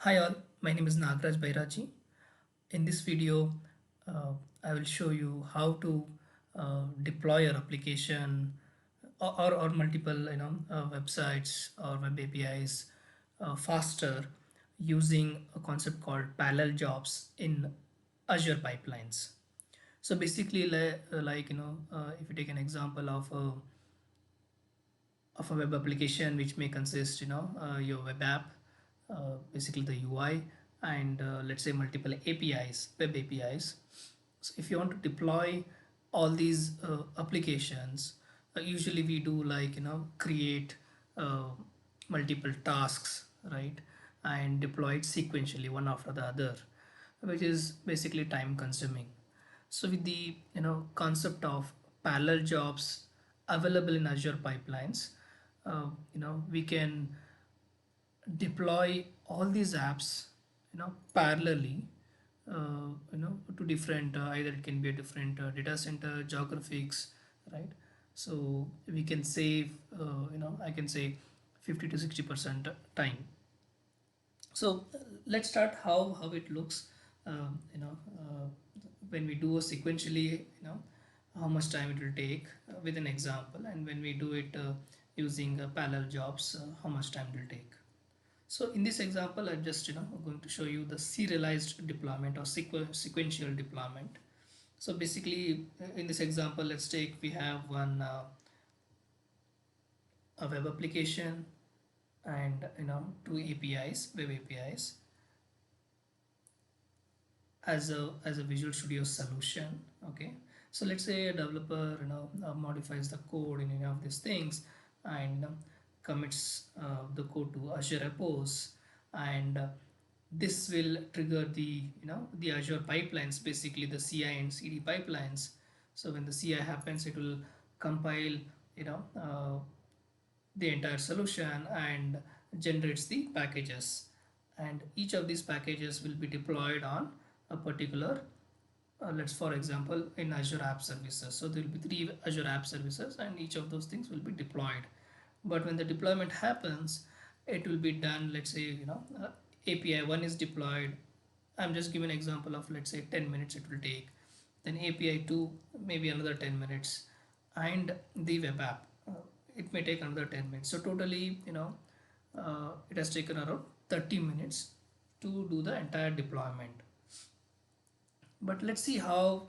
Hi all, my name is Nagraj Bairaji. In this video, uh, I will show you how to deploy your application or multiple websites or web APIs faster using a concept called parallel jobs in Azure pipelines. So basically, if you take an example of a web application which may consist your web app, basically the UI, and let's say multiple APIs, web APIs. So if you want to deploy all these applications, usually we do create uh, multiple tasks, right, and deploy it sequentially one after the other, which is basically time consuming. So with the concept of parallel jobs available in Azure pipelines, we can deploy all these apps parallelly, to different, either it can be a different data center geographics, right? So we can save, I can say 50 to 60% time. So let's start how it looks, when we do a sequentially, how much time it will take, with an example, and when we do it using parallel jobs, how much time it will take. So in this example, I'm just going to show you the serialized deployment or sequential deployment. So basically, in this example, let's take, we have one a web application and two APIs, web APIs, as a Visual Studio solution. Okay, so let's say a developer modifies the code in any of these things, and commits the code to Azure Repos, and this will trigger the Azure pipelines, basically the CI and CD pipelines. So when the CI happens, it will compile the entire solution and generates the packages, and each of these packages will be deployed on a particular, let's for example in Azure App Services. So there will be three Azure App Services and each of those things will be deployed. But when the deployment happens, it will be done, let's say API 1 is deployed. I'm just giving an example of, let's say, 10 minutes it will take. Then API 2, maybe another 10 minutes, and the web app, it may take another 10 minutes. So totally, it has taken around 30 minutes to do the entire deployment. But let's see how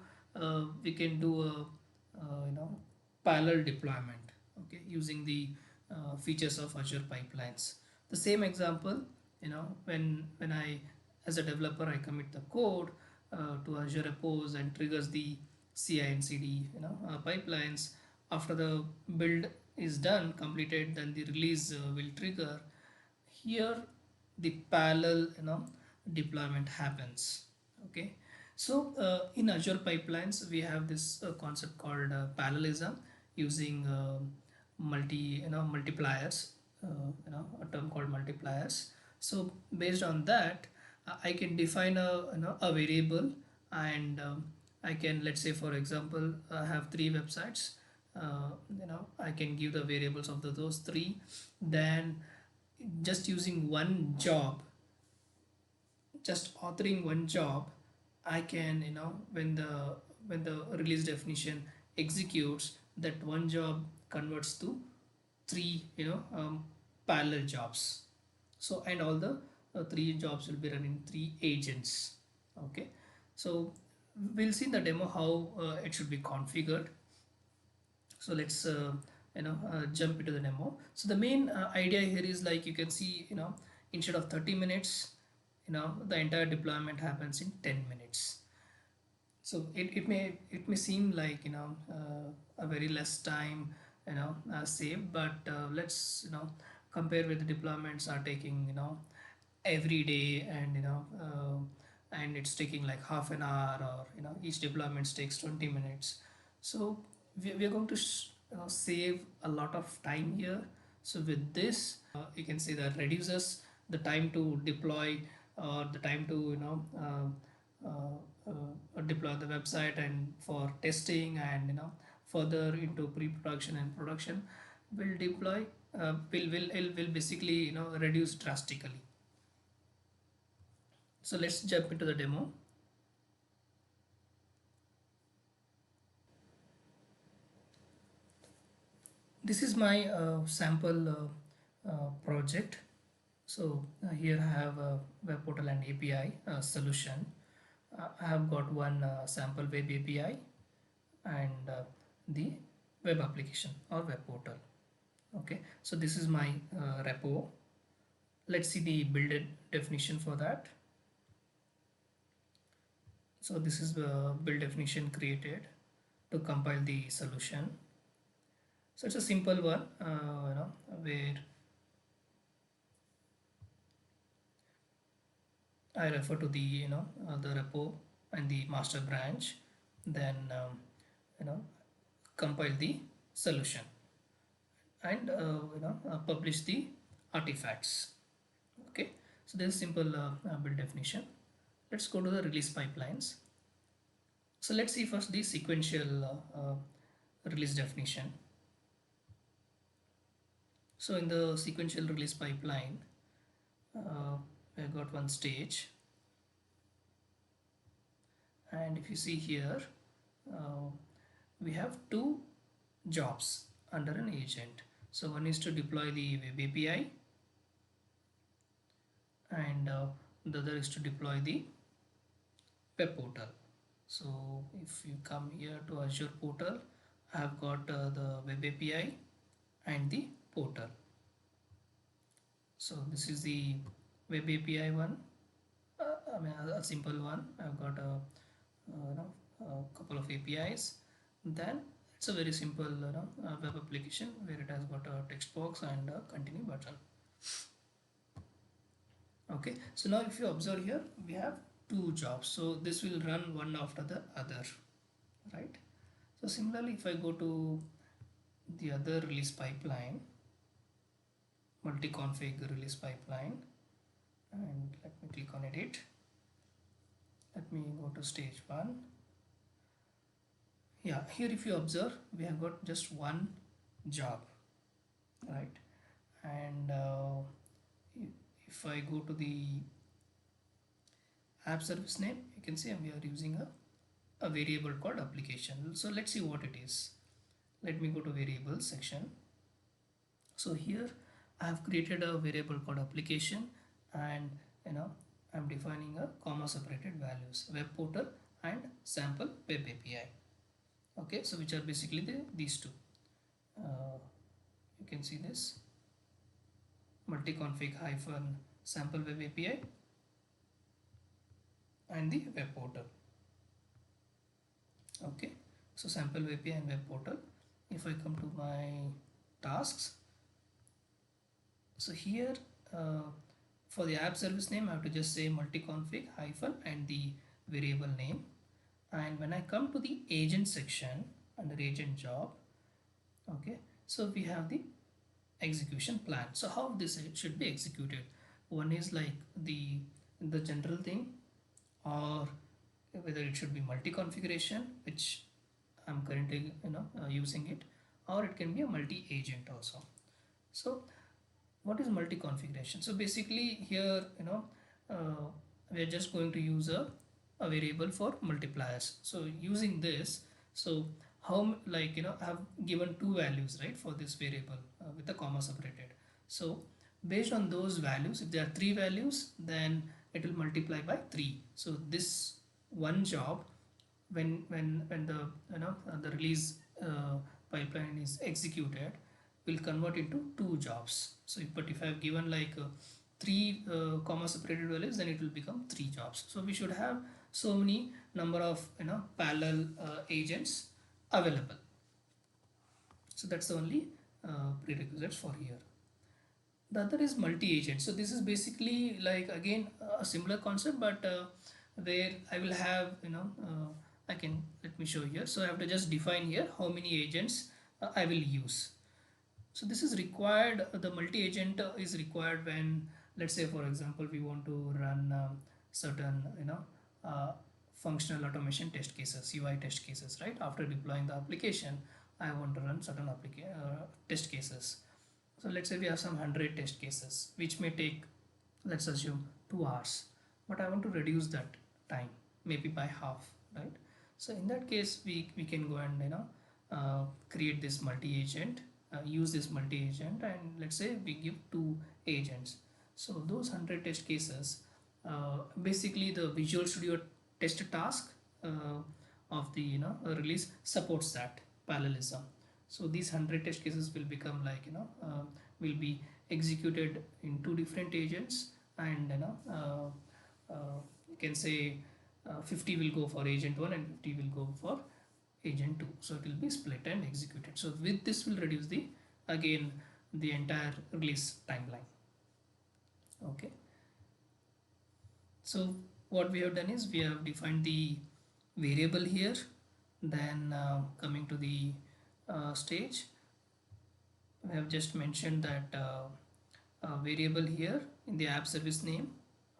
we can do a parallel deployment, okay, using the features of Azure pipelines. The same example, when I, as a developer, I commit the code to Azure Repos and triggers the CI and CD pipelines. After the build is done, completed, then the release will trigger. Here the parallel deployment happens. Okay, so in Azure pipelines we have this concept called parallelism, using multipliers, a term called multipliers. So based on that, I can define a variable, and I can, let's say for example, have three websites. I can give the variables of those three. Then just using one job, just authoring one job, I can, when the release definition executes, that one job converts to three parallel jobs. So and all the three jobs will be running three agents. Okay, so we'll see in the demo how it should be configured. So let's jump into the demo. So the main idea here is, like you can see, instead of 30 minutes, the entire deployment happens in 10 minutes. So it may seem like a very less time saved, but let's compare with the deployments are taking every day, and and it's taking like half an hour, or each deployment takes 20 minutes. So we are going to save a lot of time here. So with this, you can see that reduces the time to deploy, or the time to deploy the website, and for testing, and further into pre-production and production, will deploy, will basically reduce drastically. So let's jump into the demo. This is my sample project. So here I have a web portal and API solution. I have got one sample web API and the web application or web portal. Okay, so this is my repo. Let's see the build definition for that. So this is the build definition created to compile the solution. So it's a simple one, where I refer to the the repo and the master branch, then you know compile the solution and publish the artifacts. Okay, so this is simple build definition. Let's go to the release pipelines. So let's see first the sequential release definition. So in the sequential release pipeline, I got one stage, and if you see here, uh, we have two jobs under an agent. So one is to deploy the web API, and the other is to deploy the web portal. So if you come here to Azure portal, I have got the web API and the portal. So this is the web API one. I mean a simple one. I've got a couple of APIs. Then it's a very simple web application where it has got a text box and a continue button. Okay, so now if you observe here, we have two jobs. So this will run one after the other, right? So similarly, if I go to the other release pipeline, multi-config release pipeline, and let me click on edit. Let me go to stage 1. Yeah, here if you observe, we have got just one job, right? And if I go to the app service name, you can see we are using a variable called application. So let's see what it is. Let me go to variables section. So here I have created a variable called application, and I'm defining a comma separated values, web portal and sample web API. Okay, so which are basically these two. You can see this multi-config hyphen sample web API and the web portal. Okay, so sample web API and web portal. If I come to my tasks, so here for the app service name I have to just say multi-config hyphen and the variable name. And when I come to the agent section under agent job, okay, so we have the execution plan. So how this should be executed? One is like the general thing, or whether it should be multi-configuration, which I'm currently using it, or it can be a multi-agent also. So what is multi-configuration? So basically here we are just going to use a variable for multipliers. So using this, so how I have given two values, right, for this variable with the comma separated. So based on those values, if there are three values, then it will multiply by 3. So this one job, when the the release pipeline is executed, will convert into two jobs. So if I have given like three comma separated values, then it will become three jobs. So we should have so many number of parallel agents available. So that's the only prerequisites for here. The other is multi-agent. So this is basically like again a similar concept, but where I will have I can, let me show here. So I have to just define here how many agents I will use. So this is required, the multi-agent is required when, let's say for example, we want to run certain functional automation test cases, UI test cases, right? After deploying the application, I want to run certain test cases. So let's say we have some 100 test cases which may take, let's assume, 2 hours. but I want to reduce that time maybe by half, right? So in that case we can go and create this multi-agent, use this multi-agent, and let's say we give two agents. So those 100 test cases, basically the Visual Studio test task of the release supports that parallelism. So these 100 test cases will become like will be executed in two different agents, and you can say 50 will go for agent 1 and 50 will go for agent 2, so it will be split and executed. So with this will reduce the again the entire release timeline. Okay, so what we have done is we have defined the variable here, then coming to the stage, we have just mentioned that variable here in the app service name.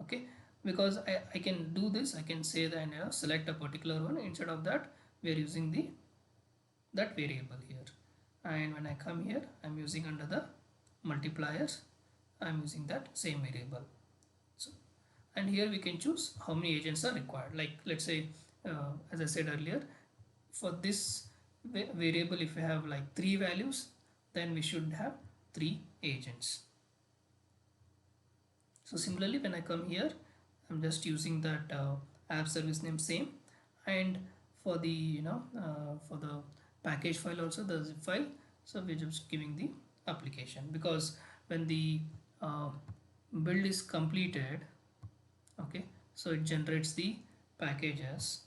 Okay, because I can do this, I can say that select a particular one. Instead of that, we are using the that variable here, and when I come here, I'm using under the multipliers, I'm using that same variable. So, and here we can choose how many agents are required. Like let's say, as I said earlier, for this variable, if we have like three values, then we should have three agents. So similarly, when I come here, I'm just using that app service name same, and for the for the package file also, the zip file, so we're just giving the application, because when the build is completed, okay, so it generates the packages.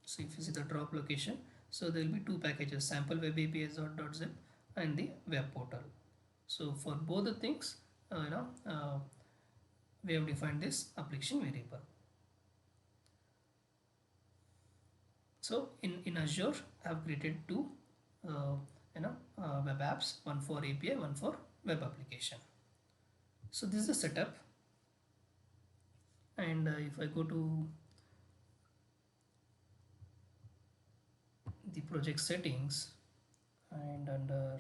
So if you see the drop location, so there will be two packages, sample web APIs.zip and the web portal. So for both the things, we have defined this application variable. So in Azure, I have created two web apps, one for API, one for web application. So this is the setup, and if I go to the project settings and under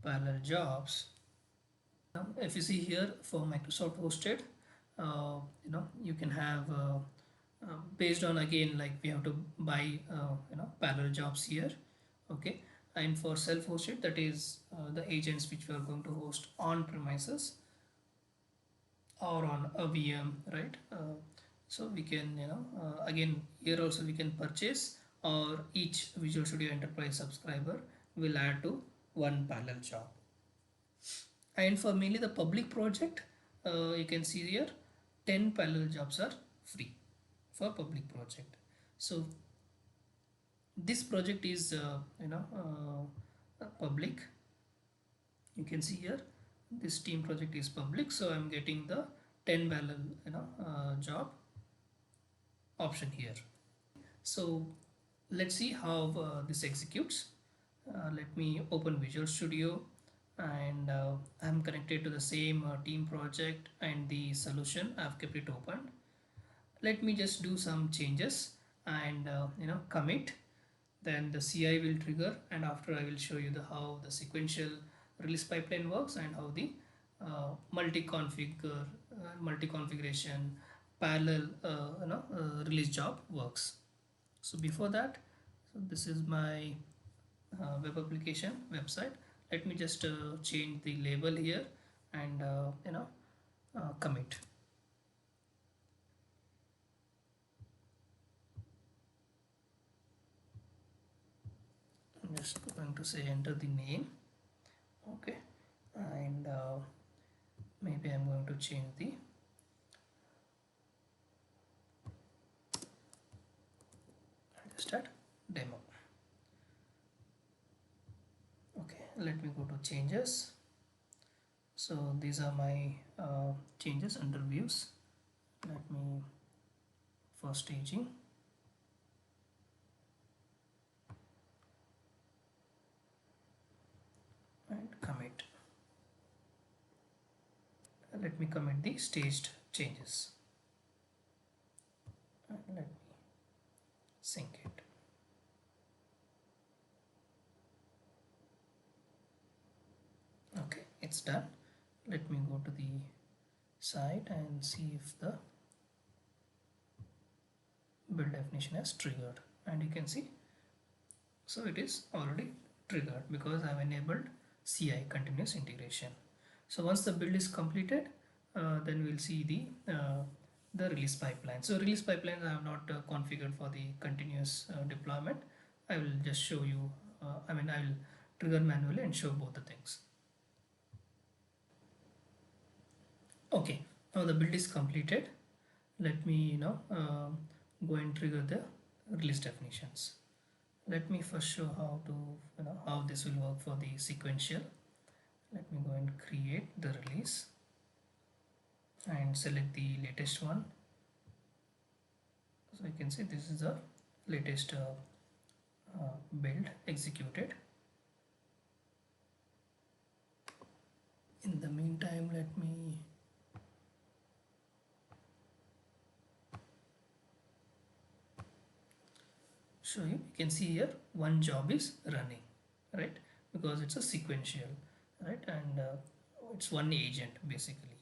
parallel jobs, if you see here for Microsoft hosted, you can have based on, again, like we have to buy parallel jobs here. Okay, and for self-hosted, that is the agents which we are going to host on premises or on a VM, right? So we can again here also we can purchase, or each Visual Studio Enterprise subscriber will add to one parallel job. And for mainly the public project, you can see here 10 parallel jobs are free for public project. So this project is public. You can see here this team project is public, so I'm getting the 10 parallel job option here. So let's see how this executes. Let me open Visual Studio, and I'm connected to the same team project and the solution. I've kept it open. Let me just do some changes and commit. Then the CI will trigger, and after I will show you the how the sequential release pipeline works and how the multi-configuration parallel release job works. So before that, so this is my web application website. Let me just change the label here and commit. I'm just going to say enter the name. Okay, and maybe I'm going to change the just add demo. Okay, let me go to changes. So these are my changes under views. Let me for staging, and commit. Let me commit the staged changes, and let me sync it. Okay, it's it's done. Let me go to the site and see if the build definition has triggered, and you can see, so it is already triggered because I have enabled CI, continuous integration. So once the build is completed, then we'll see the release pipeline. So release pipeline I have not configured for the continuous deployment. I will just show you, I will trigger manually and show both the things. Okay, now the build is completed. Let me go and trigger the release definitions. Let me first show how to how this will work for the sequential. Let me go and create the release and select the latest one. So you can see this is the latest build executed. In the meantime, let me show you. You can see here one job is running, right? Because it's a sequential, right? And it's one agent basically.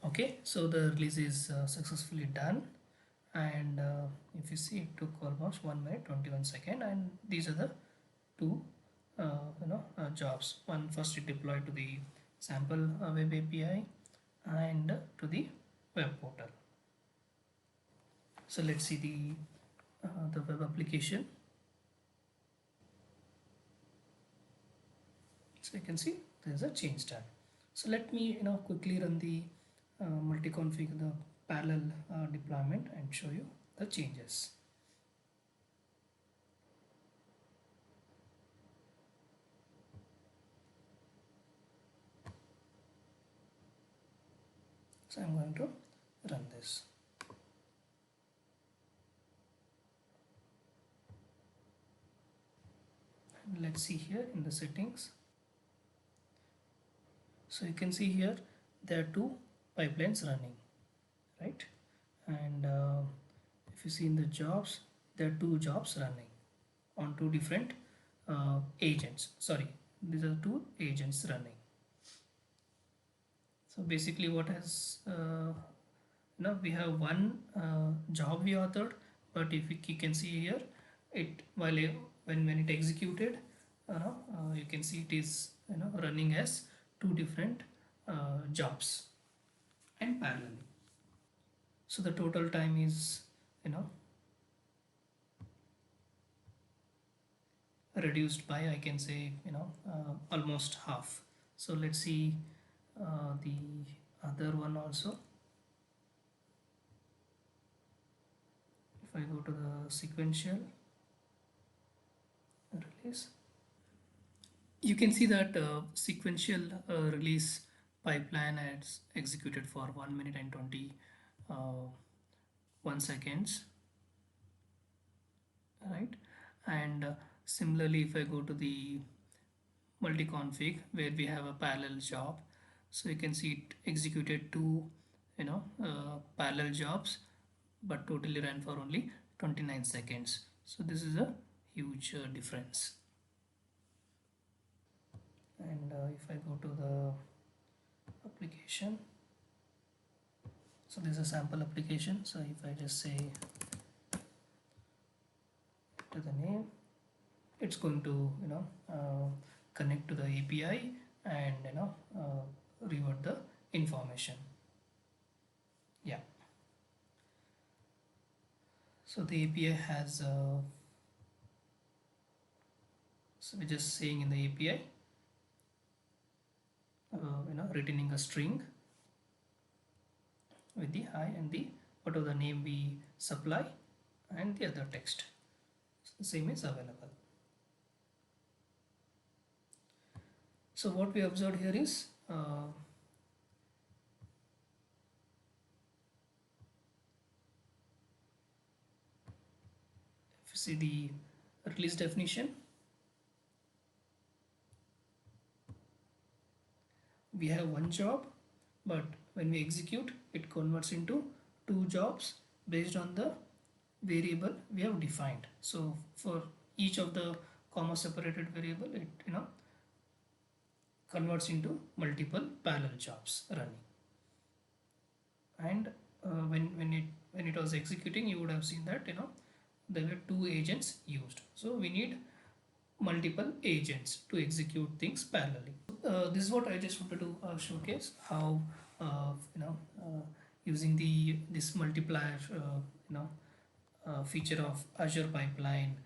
Okay, so the release is successfully done, and if you see, it took almost 1 minute 21 seconds, and these are the two jobs. One, first it deployed to the sample web API and to the web portal. So let's see the web application. So you can see there's a change done. So let me quickly run the multi-config, the parallel deployment, and show you the changes. So I'm going to run this. And let's see here in the settings. So you can see here there are two pipelines running, right? And if you see in the jobs, there are two jobs running on two different agents. Sorry, these are two agents running. So basically what has we have one job we authored, but if you can see here, it when it executed, you can see it is running as two different jobs and parallel. So the total time is reduced by, I can say, almost half. So let's see the other one also. If I go to the sequential release, you can see that sequential release pipeline has executed for 1 minute and 21 seconds, right? And similarly, if I go to the multi-config where we have a parallel job, so you can see it executed two parallel jobs, but totally ran for only 29 seconds. So this is a huge difference. And if I go to the application, so this is a sample application. So if I just say to the name, it's going to connect to the API and revert the information. Yeah. So the API has so we're just saying in the API returning a string with the hi and the whatever the name we supply and the other text. So the same is available. So what we observed here is if you see the release definition, we have one job, but when we execute, it converts into two jobs based on the variable we have defined. So for each of the comma separated variable, it converts into multiple parallel jobs running. And when it was executing, you would have seen that there were two agents used. So we need multiple agents to execute things parallelly. This is what I just wanted to showcase how using this multiplier feature of Azure pipeline,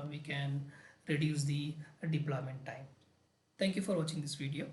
we can reduce the deployment time. Thank you for watching this video.